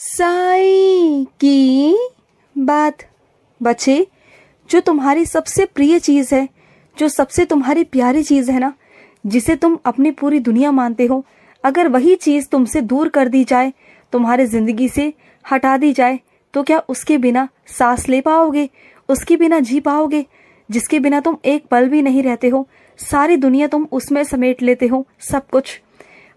साईं की बात। बच्चे, जो तुम्हारी सबसे प्रिय चीज़ है, जो सबसे तुम्हारी प्यारी चीज़ है ना, जिसे तुम अपनी पूरी दुनिया मानते हो, अगर वही चीज़ तुमसे दूर कर दी जाए, तुम्हारे ज़िंदगी से हटा दी जाए, तो क्या उसके बिना सांस ले पाओगे? उसके बिना जी पाओगे? जिसके बिना तुम एक पल भी नहीं रहते हो, सारी दुनिया तुम उसमें समेट लेते हो, सब कुछ।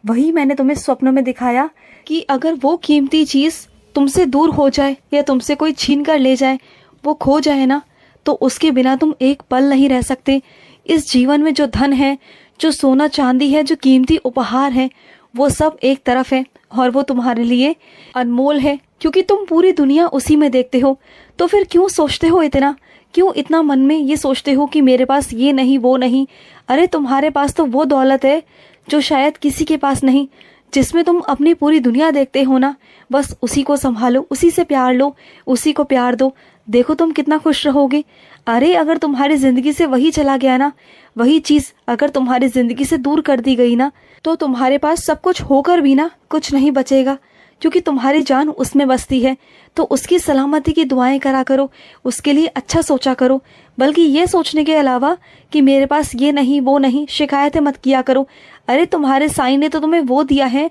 वही मैंने तुम्हें स्वप्न में दिखाया कि अगर वो कीमती चीज़ तुमसे दूर हो जाए या तुमसे कोई छीन कर ले जाए, वो खो जाए ना, तो उसके बिना तुम एक पल नहीं रह सकते। इस जीवन में जो धन है, जो सोना चांदी है, जो कीमती उपहार है, वो सब एक तरफ है और वो तुम्हारे लिए अनमोल है, क्योंकि तुम पूरी दुनिया उसी में देखते हो। तो फिर क्यों सोचते हो इतना? क्यों इतना मन में ये सोचते हो कि मेरे पास ये नहीं, वो नहीं? अरे तुम्हारे पास तो वो दौलत है जो शायद किसी के पास नहीं, जिसमें तुम अपनी पूरी दुनिया देखते हो ना। बस उसी को संभालो, उसी से प्यार लो, उसी को प्यार दो। देखो तुम कितना खुश रहोगे। अरे अगर तुम्हारी जिंदगी से वही चला गया ना, वही चीज़ अगर तुम्हारी जिंदगी से दूर कर दी गई ना, तो तुम्हारे पास सब कुछ होकर भी ना कुछ नहीं बचेगा, क्योंकि तुम्हारी जान उसमें बसती है। तो उसकी सलामती की दुआएं करा करो, उसके लिए अच्छा सोचा करो। बल्कि ये सोचने के अलावा कि मेरे पास ये नहीं, वो नहीं, शिकायतें मत किया करो। अरे तुम्हारे साईं ने तो तुम्हें वो दिया है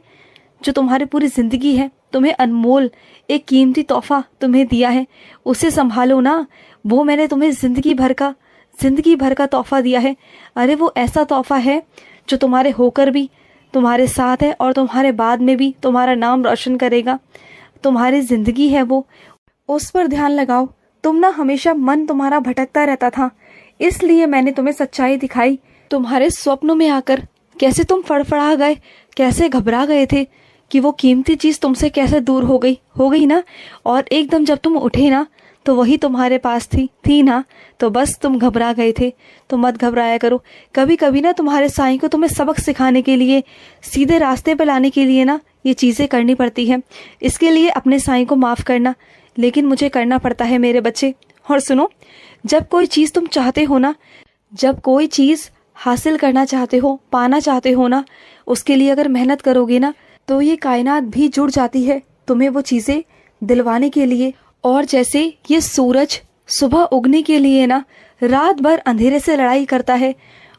जो तुम्हारी पूरी जिंदगी है, तुम्हें अनमोल एक कीमती तोहफा तुम्हें दिया है, उसे संभालो ना। वो मैंने तुम्हें जिंदगी भर का तोहफा दिया है। अरे वो ऐसा तोहफा है जो तुम्हारे होकर भी तुम्हारे साथ है और तुम्हारे बाद में भी तुम्हारा नाम रोशन करेगा। तुम्हारी जिंदगी है वो, उस पर ध्यान लगाओ। तुम ना हमेशा मन तुम्हारा भटकता रहता था, इसलिए मैंने तुम्हें सच्चाई दिखाई। तुम्हारे स्वप्नों में आकर कैसे तुम फड़फड़ा गए, कैसे घबरा गए थे कि वो कीमती चीज तुमसे कैसे दूर हो गई ना। और एकदम जब तुम उठे ना, तो वही तुम्हारे पास थी ना, तो बस तुम घबरा गए थे। तो मत घबराया करो। कभी कभी ना तुम्हारे साईं को तुम्हें सबक सिखाने के लिए, सीधे रास्ते पर लाने के लिए ना ये चीज़ें करनी पड़ती है। इसके लिए अपने साईं को माफ़ करना, लेकिन मुझे करना पड़ता है मेरे बच्चे। और सुनो, जब कोई चीज़ तुम चाहते हो ना, जब कोई चीज़ हासिल करना चाहते हो, पाना चाहते हो ना, उसके लिए अगर मेहनत करोगे ना, तो ये कायनात भी जुड़ जाती है तुम्हें वो चीज़ें दिलवाने के लिए। और जैसे ये सूरज सुबह उगने के लिए ना रात भर अंधेरे से लड़ाई करता है,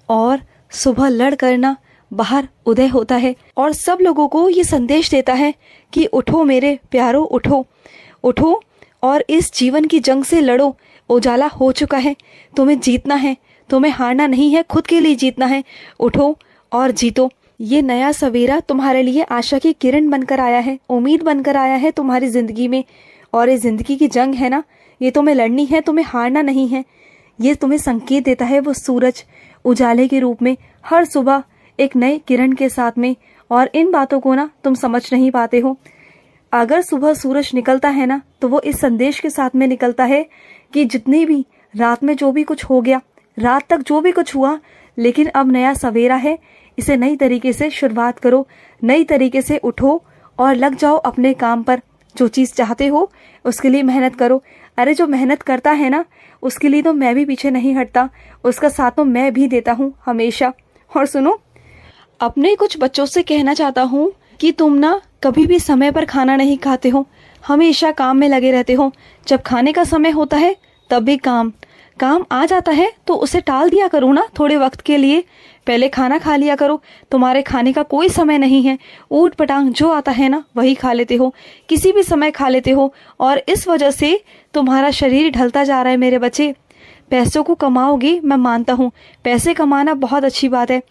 और सुबह लड़ कर ना बाहर उदय होता है और सब लोगों को ये संदेश देता है कि उठो मेरे प्यारो, उठो उठो और इस जीवन की जंग से लड़ो। उजाला हो चुका है, तुम्हें जीतना है, तुम्हें हारना नहीं है, खुद के लिए जीतना है। उठो और जीतो। ये नया सवेरा तुम्हारे लिए आशा की किरण बनकर आया है, उम्मीद बनकर आया है तुम्हारी जिंदगी में। और ये जिंदगी की जंग है ना, ये तुम्हें लड़नी है, तुम्हें हारना नहीं है। ये तुम्हें संकेत देता है वो सूरज उजाले के रूप में, हर सुबह एक नए किरण के साथ में। और इन बातों को ना तुम समझ नहीं पाते हो। अगर सुबह सूरज निकलता है ना, तो वो इस संदेश के साथ में निकलता है कि जितनी भी रात में जो भी कुछ हो गया, रात तक जो भी कुछ हुआ, लेकिन अब नया सवेरा है, इसे नई तरीके से शुरुआत करो, नई तरीके से उठो और लग जाओ अपने काम पर। जो चीज़ चाहते हो उसके लिए मेहनत करो। अरे जो मेहनत करता है ना, उसके लिए तो मैं भी पीछे नहीं हटता, उसका साथ तो मैं भी देता हूँ हमेशा। और सुनो, अपने कुछ बच्चों से कहना चाहता हूँ कि तुम ना कभी भी समय पर खाना नहीं खाते हो, हमेशा काम में लगे रहते हो। जब खाने का समय होता है तब भी काम आ जाता है, तो उसे टाल दिया करो ना थोड़े वक्त के लिए। पहले खाना खा लिया करो। तुम्हारे खाने का कोई समय नहीं है, ऊट पटांग जो आता है ना वही खा लेते हो, किसी भी समय खा लेते हो। और इस वजह से तुम्हारा शरीर ढलता जा रहा है मेरे बच्चे। पैसों को कमाओगे, मैं मानता हूँ पैसे कमाना बहुत अच्छी बात है,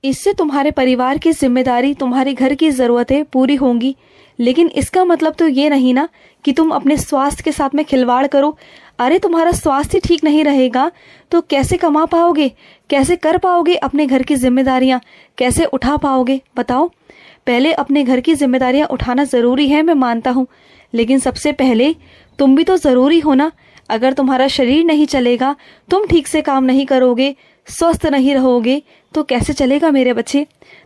इससे तुम्हारे परिवार की जिम्मेदारी, तुम्हारे घर की ज़रूरतें पूरी होंगी। लेकिन इसका मतलब तो ये नहीं ना कि तुम अपने स्वास्थ्य के साथ में खिलवाड़ करो। अरे तुम्हारा स्वास्थ्य ठीक नहीं रहेगा तो कैसे कमा पाओगे, कैसे कर पाओगे अपने घर की जिम्मेदारियां, कैसे उठा पाओगे बताओ? पहले अपने घर की जिम्मेदारियां उठाना ज़रूरी है, मैं मानता हूँ, लेकिन सबसे पहले तुम भी तो ज़रूरी हो ना। अगर तुम्हारा शरीर नहीं चलेगा, तुम ठीक से काम नहीं करोगे, स्वस्थ नहीं रहोगे, तो कैसे चलेगा मेरे बच्चे?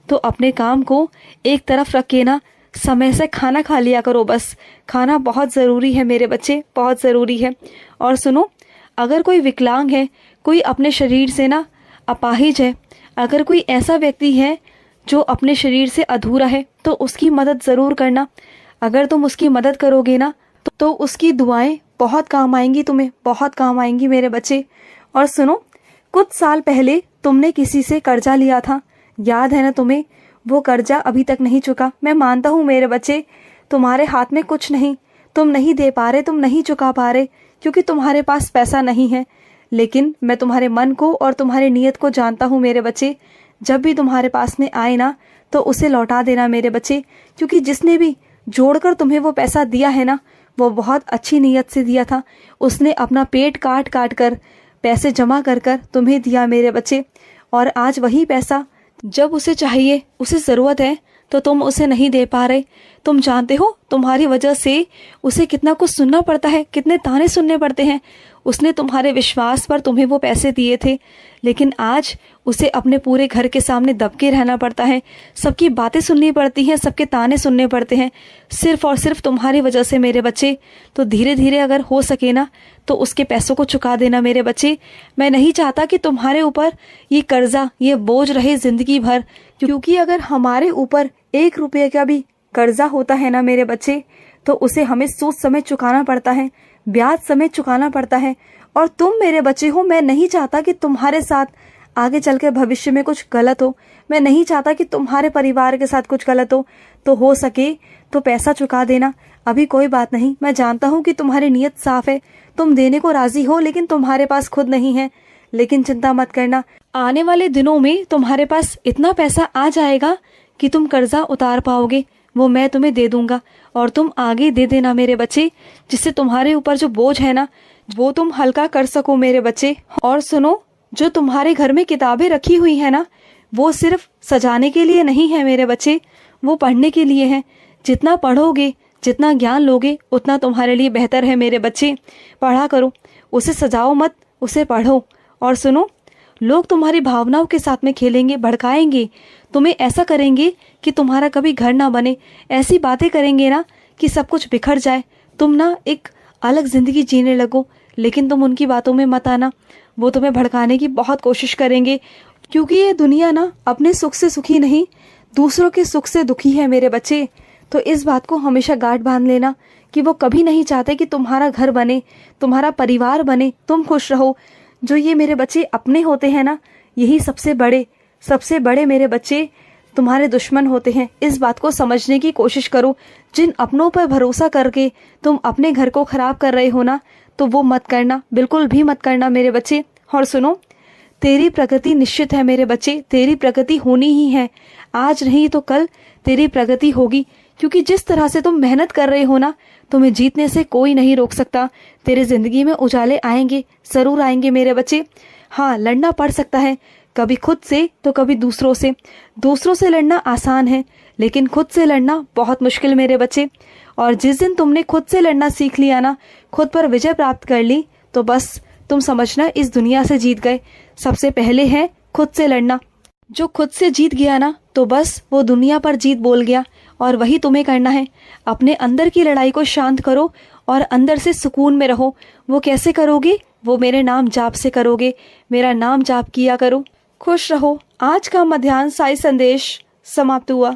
तो अपने काम को एक तरफ रख के ना समय से खाना खा लिया करो। बस खाना बहुत ज़रूरी है मेरे बच्चे, बहुत ज़रूरी है। और सुनो, अगर कोई विकलांग है, कोई अपने शरीर से ना अपाहिज है, अगर कोई ऐसा व्यक्ति है जो अपने शरीर से अधूरा है, तो उसकी मदद ज़रूर करना। अगर तुम उसकी मदद करोगे ना तो उसकी दुआएं बहुत काम आएंगी, तुम्हें बहुत काम आएंगी मेरे बच्चे। और सुनो, कुछ साल पहले तुमने किसी से कर्जा लिया था, याद है ना तुम्हें? वो कर्जा अभी तक नहीं चुका। मैं मानता हूँ मेरे बच्चे, तुम्हारे हाथ में कुछ नहीं, तुम नहीं दे पा रहे, तुम नहीं चुका पा रहे क्योंकि तुम्हारे पास पैसा नहीं है। लेकिन मैं तुम्हारे मन को और तुम्हारी नीयत को जानता हूँ मेरे बच्चे। जब भी तुम्हारे पास में आए ना तो उसे लौटा देना मेरे बच्चे, क्योंकि जिसने भी जोड़कर तुम्हें वो पैसा दिया है ना, वो बहुत अच्छी नीयत से दिया था। उसने अपना पेट काट काट कर पैसे जमा कर कर तुम्हें दिया मेरे बच्चे। और आज वही पैसा जब उसे चाहिए, उसे ज़रूरत है, तो तुम उसे नहीं दे पा रहे। तुम जानते हो तुम्हारी वजह से उसे कितना कुछ सुनना पड़ता है, कितने ताने सुनने पड़ते हैं। उसने तुम्हारे विश्वास पर तुम्हें वो पैसे दिए थे, लेकिन आज उसे अपने पूरे घर के सामने दबके रहना पड़ता है, सबकी बातें सुननी पड़ती हैं, सबके ताने सुनने पड़ते हैं, सिर्फ और सिर्फ तुम्हारी वजह से मेरे बच्चे। तो धीरे धीरे अगर हो सके ना तो उसके पैसों को चुका देना मेरे बच्चे। मैं नहीं चाहता कि तुम्हारे ऊपर ये कर्जा, ये बोझ रहे जिंदगी भर, क्योंकि अगर हमारे ऊपर 1 रुपये का भी कर्जा होता है ना मेरे बच्चे, तो उसे हमें सूद समेत चुकाना पड़ता है, ब्याज समेत चुकाना पड़ता है। और तुम मेरे बच्चे हो, मैं नहीं चाहता कि तुम्हारे साथ आगे चलकर भविष्य में कुछ गलत हो। मैं नहीं चाहता कि तुम्हारे परिवार के साथ कुछ गलत हो सके तो पैसा चुका देना। अभी कोई बात नहीं, मैं जानता हूँ कि तुम्हारी नीयत साफ है, तुम देने को राजी हो, लेकिन तुम्हारे पास खुद नहीं है। लेकिन चिंता मत करना, आने वाले दिनों में तुम्हारे पास इतना पैसा आ जाएगा कि तुम कर्जा उतार पाओगे, वो मैं तुम्हें दे दूंगा और तुम आगे दे देना मेरे बच्चे, जिससे तुम्हारे ऊपर जो बोझ है ना वो तुम हल्का कर सको मेरे बच्चे। और सुनो, जो तुम्हारे घर में किताबें रखी हुई है ना, वो सिर्फ सजाने के लिए नहीं है मेरे बच्चे, वो पढ़ने के लिए है। जितना पढ़ोगे, जितना ज्ञान लोगे, उतना तुम्हारे लिए बेहतर है मेरे बच्चे। पढ़ा करो, उसे सजाओ मत, उसे पढ़ो। और सुनो, लोग तुम्हारी भावनाओं के साथ में खेलेंगे, भड़काएंगे, तुम्हें ऐसा करेंगे कि तुम्हारा कभी घर ना बने, ऐसी बातें करेंगे ना कि सब कुछ बिखर जाए, तुम ना एक अलग जिंदगी जीने लगो। लेकिन तुम उनकी बातों में मत आना, वो तुम्हें भड़काने की बहुत कोशिश करेंगे, क्योंकि ये दुनिया ना अपने सुख से सुखी नहीं, दूसरों के सुख से दुखी है मेरे बच्चे। तो इस बात को हमेशा गांठ बांध लेना कि वो कभी नहीं चाहते कि तुम्हारा घर बने, तुम्हारा परिवार बने, तुम खुश रहो। जो ये मेरे बच्चे अपने होते हैं ना, यही सबसे बड़े मेरे बच्चे तुम्हारे दुश्मन होते हैं। इस बात को समझने की कोशिश करो। जिन अपनों पर भरोसा करके तुम अपने घर को खराब कर रहे हो ना, तो वो मत करना, बिल्कुल भी मत करना मेरे बच्चे। और सुनो, तेरी प्रगति निश्चित है मेरे बच्चे, तेरी प्रगति होनी ही है। आज नहीं तो कल तेरी प्रगति होगी, क्योंकि जिस तरह से तुम मेहनत कर रहे हो ना, तुम्हें जीतने से कोई नहीं रोक सकता। तेरे जिंदगी में उजाले आएंगे, जरूर आएंगे मेरे बच्चे। हाँ, लड़ना पड़ सकता है, कभी खुद से तो कभी दूसरों से। दूसरों से लड़ना आसान है, लेकिन खुद से लड़ना बहुत मुश्किल मेरे बच्चे। और जिस दिन तुमने खुद से लड़ना सीख लिया ना, खुद पर विजय प्राप्त कर ली, तो बस तुम समझना इस दुनिया से जीत गए। सबसे पहले है खुद से लड़ना। जो खुद से जीत गया ना, तो बस वो दुनिया पर जीत बोल गया। और वही तुम्हें करना है। अपने अंदर की लड़ाई को शांत करो और अंदर से सुकून में रहो। वो कैसे करोगे? वो मेरे नाम जाप से करोगे। मेरा नाम जाप किया करो, खुश रहो। आज का मध्याह्न साई संदेश समाप्त हुआ।